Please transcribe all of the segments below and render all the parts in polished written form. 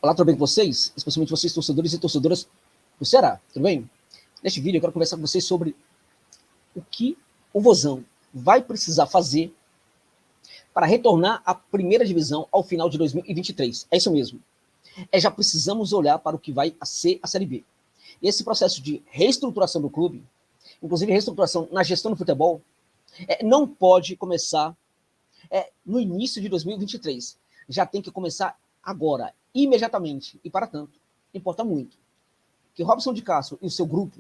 Olá, tudo bem com vocês? Especialmente vocês, torcedores e torcedoras do Ceará, tudo bem? Neste vídeo eu quero conversar com vocês sobre o que o Vozão vai precisar fazer para retornar à primeira divisão ao final de 2023. É isso mesmo. Já precisamos olhar para o que vai ser a Série B. Esse processo de reestruturação do clube, inclusive reestruturação na gestão do futebol, não pode começar no início de 2023. Já tem que começar agora, imediatamente. E, para tanto, importa muito que Robson de Castro e o seu grupo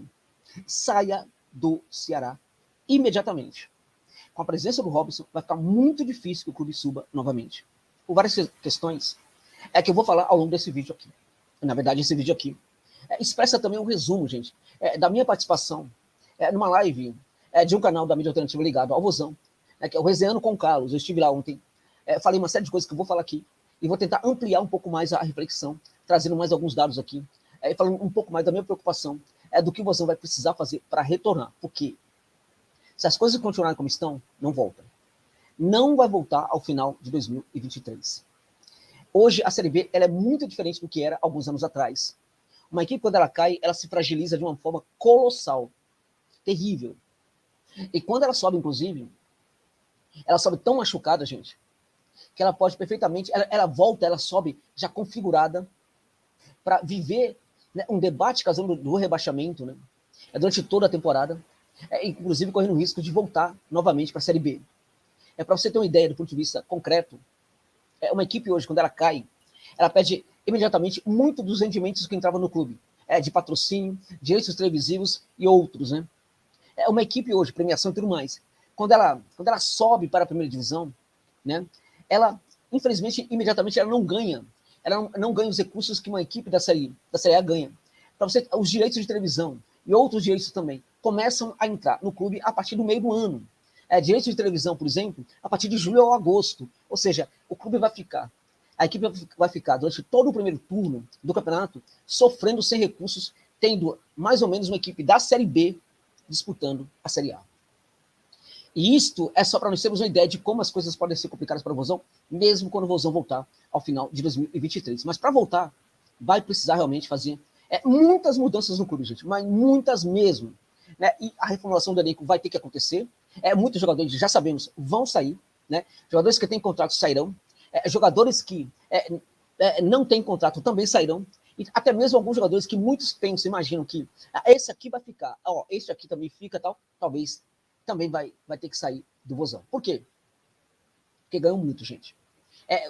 saia do Ceará imediatamente. Com a presença do Robson, vai ficar muito difícil que o clube suba novamente. Por várias questões que eu vou falar ao longo desse vídeo aqui. Na verdade, esse vídeo aqui expressa também um resumo, gente, da minha participação numa live de um canal da mídia alternativa ligado ao Vozão, que é o Resenhando com o Carlos. Eu estive lá ontem, falei uma série de coisas que eu vou falar aqui, e vou tentar ampliar um pouco mais a reflexão, trazendo mais alguns dados aqui, falando um pouco mais da minha preocupação, do que o Vozão vai precisar fazer para retornar. Porque se as coisas continuarem como estão, não volta. Não vai voltar ao final de 2023. Hoje, a Série B ela é muito diferente do que era alguns anos atrás. Uma equipe, quando ela cai, ela se fragiliza de uma forma colossal, terrível. E quando ela sobe, inclusive, ela sobe tão machucada, gente, que ela pode perfeitamente, ela volta, ela sobe já configurada para viver, né, um debate casando do rebaixamento, né, durante toda a temporada, inclusive correndo o risco de voltar novamente para a Série B. Para você ter uma ideia do ponto de vista concreto, uma equipe hoje, quando ela cai, ela perde imediatamente muito dos rendimentos que entravam no clube, de patrocínio, direitos televisivos e outros, né. Uma equipe hoje, premiação e tudo mais, quando ela sobe para a primeira divisão, né, ela, infelizmente, imediatamente ela não ganha os recursos que uma equipe da Série A ganha. Para você, os direitos de televisão e outros direitos também começam a entrar no clube a partir do meio do ano. Direitos de televisão, por exemplo, a partir de julho ou agosto. Ou seja, a equipe vai ficar durante todo o primeiro turno do campeonato sofrendo sem recursos, tendo mais ou menos uma equipe da Série B disputando a Série A. E isto é só para nós termos uma ideia de como as coisas podem ser complicadas para o Vozão, mesmo quando o Vozão voltar ao final de 2023. Mas para voltar, vai precisar realmente fazer muitas mudanças no clube, gente, mas muitas mesmo. Né? E a reformulação do elenco vai ter que acontecer. Muitos jogadores, já sabemos, vão sair. Né? Jogadores que têm contrato sairão. Jogadores que não têm contrato também sairão. E até mesmo alguns jogadores que muitos pensam, imaginam que esse aqui vai ficar, esse aqui também fica, tal, talvez também vai ter que sair do Vozão. Por quê? Porque ganham muito, gente.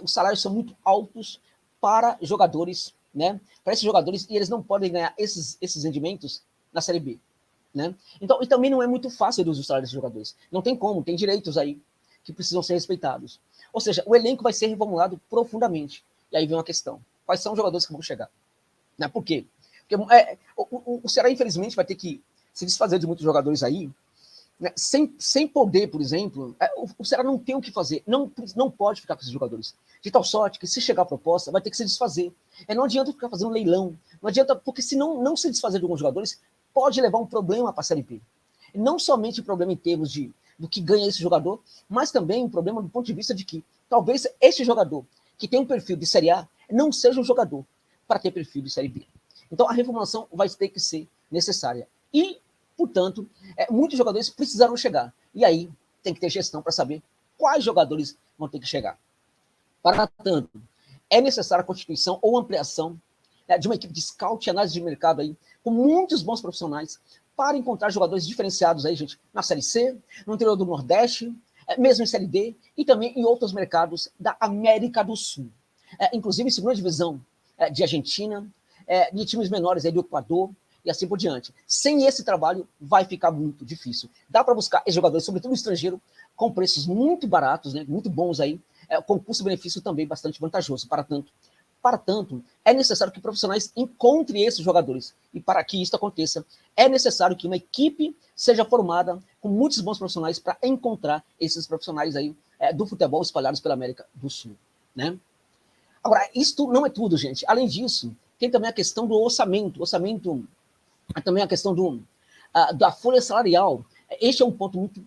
Os salários são muito altos para jogadores, né? Para esses jogadores, e eles não podem ganhar esses rendimentos na Série B. Né? Então, e também não é muito fácil reduzir os salários desses jogadores. Não tem como, tem direitos aí que precisam ser respeitados. Ou seja, o elenco vai ser reformulado profundamente. E aí vem uma questão. Quais são os jogadores que vão chegar? Né? Por quê? Porque o Ceará, infelizmente, vai ter que se desfazer de muitos jogadores aí, né? Sem poder, por exemplo, o Ceará não tem o que fazer, não pode ficar com esses jogadores. De tal sorte que, se chegar a proposta, vai ter que se desfazer. Não adianta ficar fazendo leilão, não adianta, porque se não se desfazer de alguns jogadores, pode levar um problema para a Série B. Não somente um problema em termos do que ganha esse jogador, mas também um problema do ponto de vista de que talvez esse jogador que tem um perfil de Série A não seja um jogador para ter perfil de Série B. Então a reformulação vai ter que ser necessária. E, portanto, muitos jogadores precisaram chegar. E aí tem que ter gestão para saber quais jogadores vão ter que chegar. Para tanto, é necessária a constituição ou ampliação de uma equipe de scout e análise de mercado aí, com muitos bons profissionais, para encontrar jogadores diferenciados aí, gente, na Série C, no interior do Nordeste, mesmo em Série D, e também em outros mercados da América do Sul. Inclusive em segunda divisão de Argentina, de times menores aí do Equador, e assim por diante. Sem esse trabalho, vai ficar muito difícil. Dá para buscar esses jogadores, sobretudo estrangeiro, com preços muito baratos, né, muito bons aí, com custo-benefício também bastante vantajoso. Para tanto, é necessário que profissionais encontrem esses jogadores. E para que isso aconteça, é necessário que uma equipe seja formada com muitos bons profissionais para encontrar esses profissionais aí do futebol espalhados pela América do Sul. Né? Agora, isso não é tudo, gente. Além disso, tem também a questão do orçamento. Também a questão da folha salarial. Este é um ponto muito...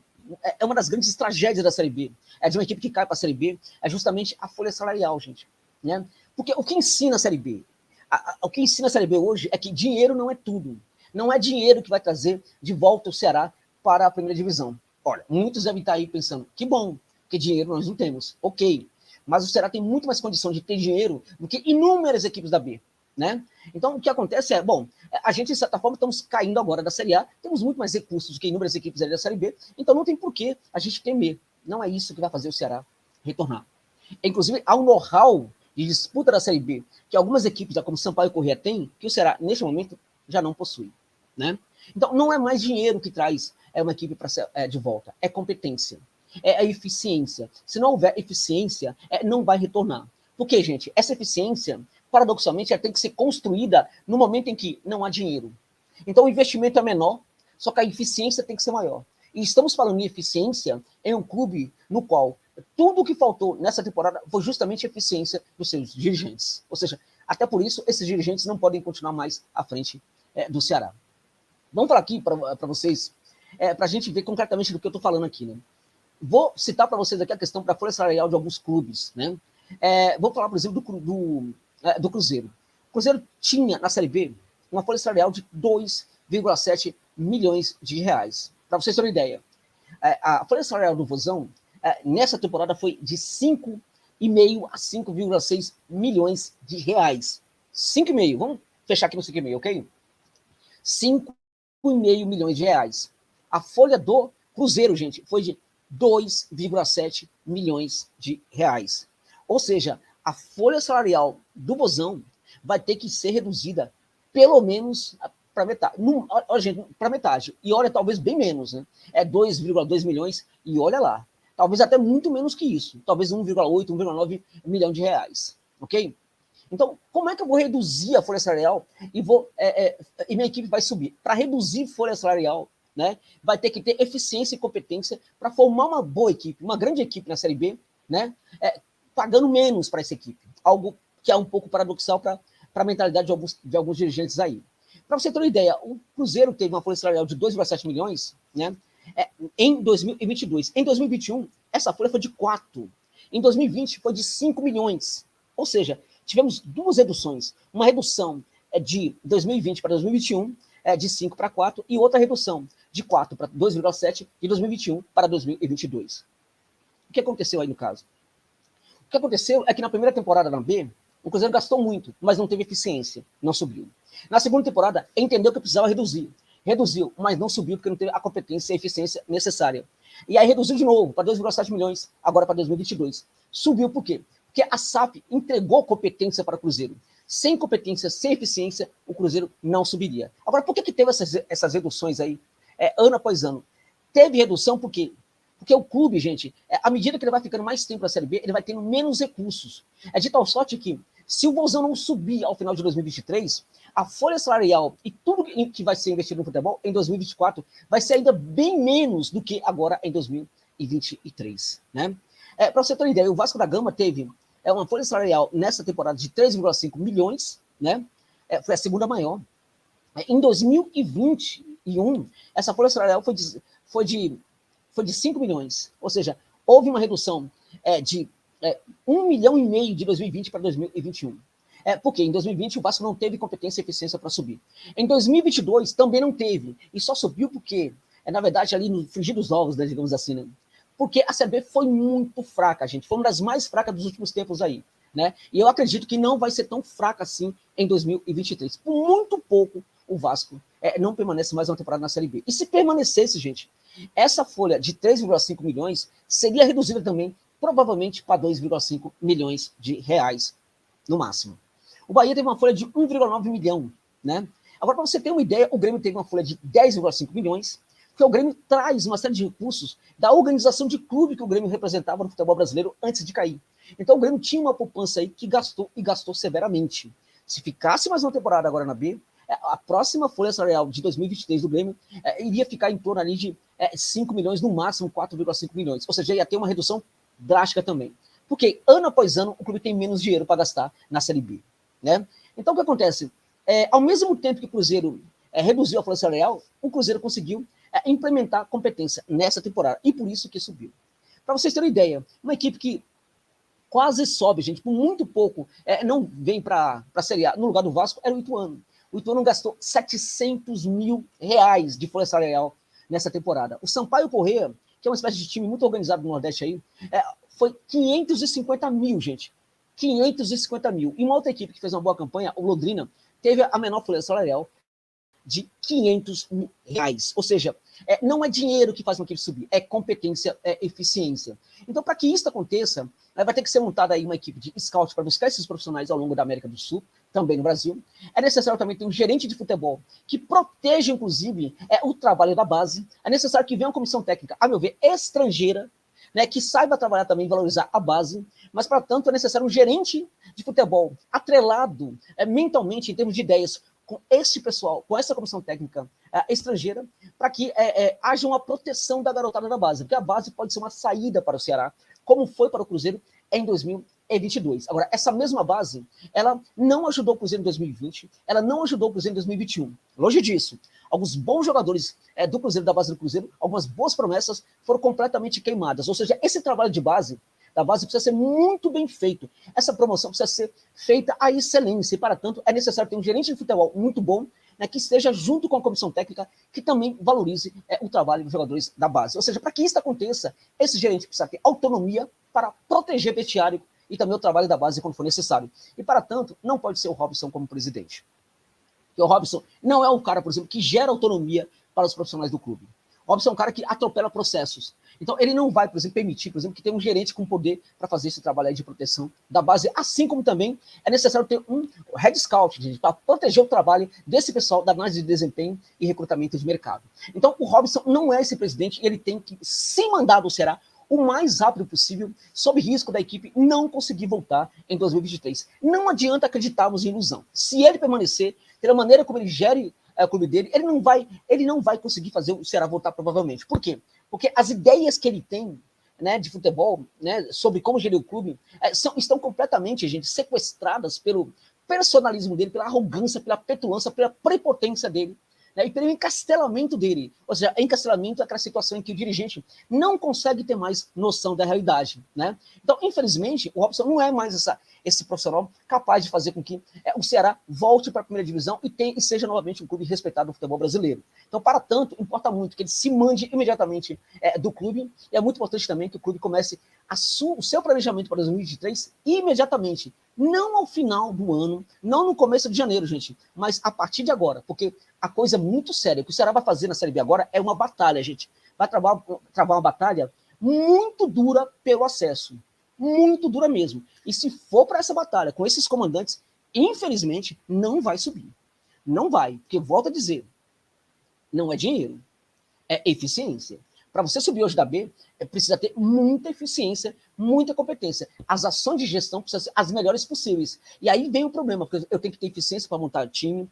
É uma das grandes tragédias da Série B. De uma equipe que cai para a Série B, é justamente a folha salarial, gente. Né? Porque o que ensina a Série B? O que ensina a Série B hoje é que dinheiro não é tudo. Não é dinheiro que vai trazer de volta o Ceará para a primeira divisão. Olha, muitos devem estar aí pensando, que bom, porque dinheiro nós não temos. Ok, mas o Ceará tem muito mais condição de ter dinheiro do que inúmeras equipes da B, né? Então, o que acontece é, bom, a gente, de certa forma, estamos caindo agora da Série A, temos muito mais recursos do que inúmeras equipes da Série B, então não tem por que a gente temer. Não é isso que vai fazer o Ceará retornar. Inclusive, há um know-how de disputa da Série B que algumas equipes, como Sampaio e Corrêa, têm, que o Ceará, neste momento, já não possui, né? Então, não é mais dinheiro que traz uma equipe de volta, é competência, é a eficiência. Se não houver eficiência, não vai retornar. Por quê, gente? Essa eficiência, paradoxalmente, ela tem que ser construída no momento em que não há dinheiro. Então, o investimento é menor, só que a eficiência tem que ser maior. E estamos falando em eficiência em um clube no qual tudo o que faltou nessa temporada foi justamente a eficiência dos seus dirigentes. Ou seja, até por isso, esses dirigentes não podem continuar mais à frente do Ceará. Vamos falar aqui para vocês, para a gente ver concretamente do que eu estou falando aqui, né? Vou citar para vocês aqui a questão da folha salarial de alguns clubes, né? Vou falar, por exemplo, do Cruzeiro. O Cruzeiro tinha, na Série B, uma folha salarial de 2,7 milhões de reais. Para vocês terem uma ideia, a folha salarial do Vozão, nessa temporada, foi de 5,5 a 5,6 milhões de reais. 5,5, vamos fechar aqui no 5,5, ok? 5,5 milhões de reais. A folha do Cruzeiro, gente, foi de 2,7 milhões de reais. Ou seja, a folha salarial do Vozão vai ter que ser reduzida pelo menos para metade. Olha, gente, para metade. E olha, talvez bem menos, né? 2,2 milhões e olha lá. Talvez até muito menos que isso. Talvez 1,8, 1,9 milhão de reais. Ok? Então, como é que eu vou reduzir a folha salarial e minha equipe vai subir? Para reduzir folha salarial, né, vai ter que ter eficiência e competência para formar uma boa equipe, uma grande equipe na Série B, né, pagando menos para essa equipe. Algo que é um pouco paradoxal para a mentalidade de alguns dirigentes aí. Para você ter uma ideia, o Cruzeiro teve uma folha salarial de 2,7 milhões, né, em 2022. Em 2021, essa folha foi de 4. Em 2020, foi de 5 milhões. Ou seja, tivemos duas reduções. Uma redução de 2020 para 2021, de 5 para 4, e outra redução de 4 para 2,7 de 2021 para 2022. O que aconteceu aí no caso? O que aconteceu é que na primeira temporada da B, o Cruzeiro gastou muito, mas não teve eficiência, não subiu. Na segunda temporada, entendeu que precisava reduzir. Reduziu, mas não subiu porque não teve a competência e a eficiência necessária. E aí reduziu de novo para 2,7 milhões, agora para 2022. Subiu por quê? Porque a SAF entregou competência para o Cruzeiro. Sem competência, sem eficiência, o Cruzeiro não subiria. Agora, por que teve essas reduções aí, ano após ano? Teve redução por quê? Porque o clube, gente, à medida que ele vai ficando mais tempo na Série B, ele vai tendo menos recursos. É de tal sorte que, se o Vozão não subir ao final de 2023, a folha salarial e tudo que vai ser investido no futebol em 2024 vai ser ainda bem menos do que agora em 2023, né? Para você ter uma ideia, o Vasco da Gama teve uma folha salarial nessa temporada de 3,5 milhões, né? Foi a segunda maior. Em 2021, essa folha salarial foi de 5 milhões. Ou seja, houve uma redução de 1,5 milhão de 2020 para 2021. Porque em 2020 o Vasco não teve competência e eficiência para subir. Em 2022 também não teve. E só subiu porque, na verdade, ali no frigir dos ovos, né, digamos assim, né? Porque a Série B foi muito fraca, gente. Foi uma das mais fracas dos últimos tempos aí, né? E eu acredito que não vai ser tão fraca assim em 2023. Por muito pouco, o Vasco não permanece mais uma temporada na Série B. E se permanecesse, gente, essa folha de 3,5 milhões seria reduzida também, provavelmente, para 2,5 milhões de reais, no máximo. O Bahia teve uma folha de 1,9 milhão, né? Agora, para você ter uma ideia, o Grêmio teve uma folha de 10,5 milhões, porque o Grêmio traz uma série de recursos da organização de clube que o Grêmio representava no futebol brasileiro antes de cair. Então o Grêmio tinha uma poupança aí que gastou e gastou severamente. Se ficasse mais uma temporada agora na B, a próxima folha salarial de 2023 do Grêmio iria ficar em torno ali de 5 milhões, no máximo 4,5 milhões. Ou seja, ia ter uma redução drástica também. Porque ano após ano o clube tem menos dinheiro para gastar na Série B, né? Então o que acontece? Ao mesmo tempo que o Cruzeiro reduziu a folha salarial, o Cruzeiro conseguiu implementar competência nessa temporada, e por isso que subiu. Para vocês terem uma ideia, uma equipe que quase sobe, gente, por muito pouco. Não vem para a Série A. No lugar do Vasco era o Ituano. O Ituano gastou 700 mil reais de folha salarial nessa temporada. O Sampaio Corrêa, que é uma espécie de time muito organizado no Nordeste aí, foi 550 mil, gente. 550 mil. E uma outra equipe que fez uma boa campanha, o Londrina, teve a menor folha salarial de 500 mil reais. Ou seja, não é dinheiro que faz uma equipe subir, é competência, é eficiência. Então, para que isso aconteça, vai ter que ser montada aí uma equipe de scout para buscar esses profissionais ao longo da América do Sul, também no Brasil. É necessário também ter um gerente de futebol que proteja, inclusive, o trabalho da base. É necessário que venha uma comissão técnica, a meu ver, estrangeira, né, que saiba trabalhar também, valorizar a base, mas, para tanto, é necessário um gerente de futebol atrelado mentalmente, em termos de ideias, com esse pessoal, com essa comissão técnica estrangeira, para que haja uma proteção da garotada da base, porque a base pode ser uma saída para o Ceará, como foi para o Cruzeiro em 2022. Agora, essa mesma base, ela não ajudou o Cruzeiro em 2020, ela não ajudou o Cruzeiro em 2021. Longe disso, alguns bons jogadores do Cruzeiro, da base do Cruzeiro, algumas boas promessas foram completamente queimadas. Ou seja, esse trabalho de base, da base, precisa ser muito bem feito. Essa promoção precisa ser feita à excelência. E, para tanto, é necessário ter um gerente de futebol muito bom, né, que esteja junto com a comissão técnica, que também valorize o trabalho dos jogadores da base. Ou seja, para que isso aconteça, esse gerente precisa ter autonomia para proteger o vestiário e também o trabalho da base quando for necessário. E, para tanto, não pode ser o Robson como presidente. Porque o Robson não é um cara, por exemplo, que gera autonomia para os profissionais do clube. O Robson é um cara que atropela processos. Então, ele não vai, por exemplo, permitir, por exemplo, que tenha um gerente com poder para fazer esse trabalho aí de proteção da base, assim como também é necessário ter um head scout, gente, para proteger o trabalho desse pessoal da análise de desempenho e recrutamento de mercado. Então, o Robson não é esse presidente, ele tem que se mandar do Ceará o mais rápido possível, sob risco da equipe não conseguir voltar em 2023. Não adianta acreditarmos em ilusão. Se ele permanecer pela maneira como ele gere o clube dele, ele não vai conseguir fazer o Ceará voltar provavelmente. Por quê? Porque as ideias que ele tem, né, de futebol, né, sobre como gerir o clube, estão completamente, gente, sequestradas pelo personalismo dele, pela arrogância, pela petulância, pela prepotência dele, né, e pelo encastelamento dele. Ou seja, encastelamento é aquela situação em que o dirigente não consegue ter mais noção da realidade. Né? Então, infelizmente, o Robson não é mais esse profissional capaz de fazer com que o Ceará volte para a primeira divisão e seja novamente um clube respeitado no futebol brasileiro. Então, para tanto, importa muito que ele se mande imediatamente do clube, e é muito importante também que o clube comece o seu planejamento para 2023 imediatamente, não ao final do ano, não no começo de janeiro, gente, mas a partir de agora, porque a coisa é muito séria. O que o Ceará vai fazer na Série B agora é uma batalha, gente. Vai travar uma batalha muito dura pelo acesso. Muito dura mesmo. E se for para essa batalha com esses comandantes, infelizmente, não vai subir. Não vai. Porque, volto a dizer, não é dinheiro, é eficiência. Para você subir hoje da B, precisa ter muita eficiência, muita competência. As ações de gestão precisam ser as melhores possíveis. E aí vem o problema, porque eu tenho que ter eficiência para montar o time,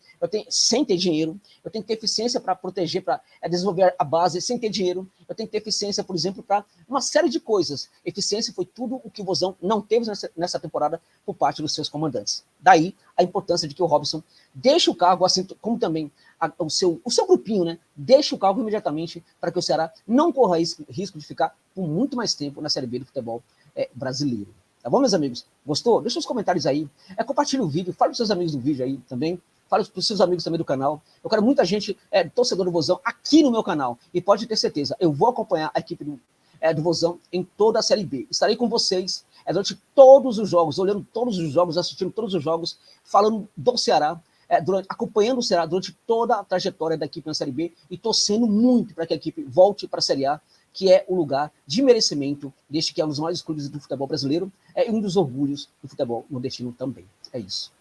sem ter dinheiro, eu tenho que ter eficiência para proteger, para desenvolver a base, sem ter dinheiro, eu tenho que ter eficiência, por exemplo, para uma série de coisas. Eficiência foi tudo o que o Vozão não teve nessa temporada por parte dos seus comandantes. Daí a importância de que o Robson deixe o cargo, assim como também o seu grupinho, né? Deixe o cargo imediatamente para que o Ceará não corra risco de ficar por muito mais tempo na Série B do futebol brasileiro. Tá bom, meus amigos? Gostou? Deixa os comentários aí. Compartilhe o vídeo, fale para os seus amigos do vídeo aí também. Fale para os seus amigos também do canal. Eu quero muita gente, torcedor do Vozão, aqui no meu canal. E pode ter certeza, eu vou acompanhar a equipe do Vozão em toda a Série B. Estarei com vocês durante todos os jogos, olhando todos os jogos, assistindo todos os jogos, falando do Ceará, acompanhando o Ceará durante toda a trajetória da equipe na Série B e torcendo muito para que a equipe volte para a Série A, que é o lugar de merecimento deste que é um dos maiores clubes do futebol brasileiro e um dos orgulhos do futebol nordestino também. É isso.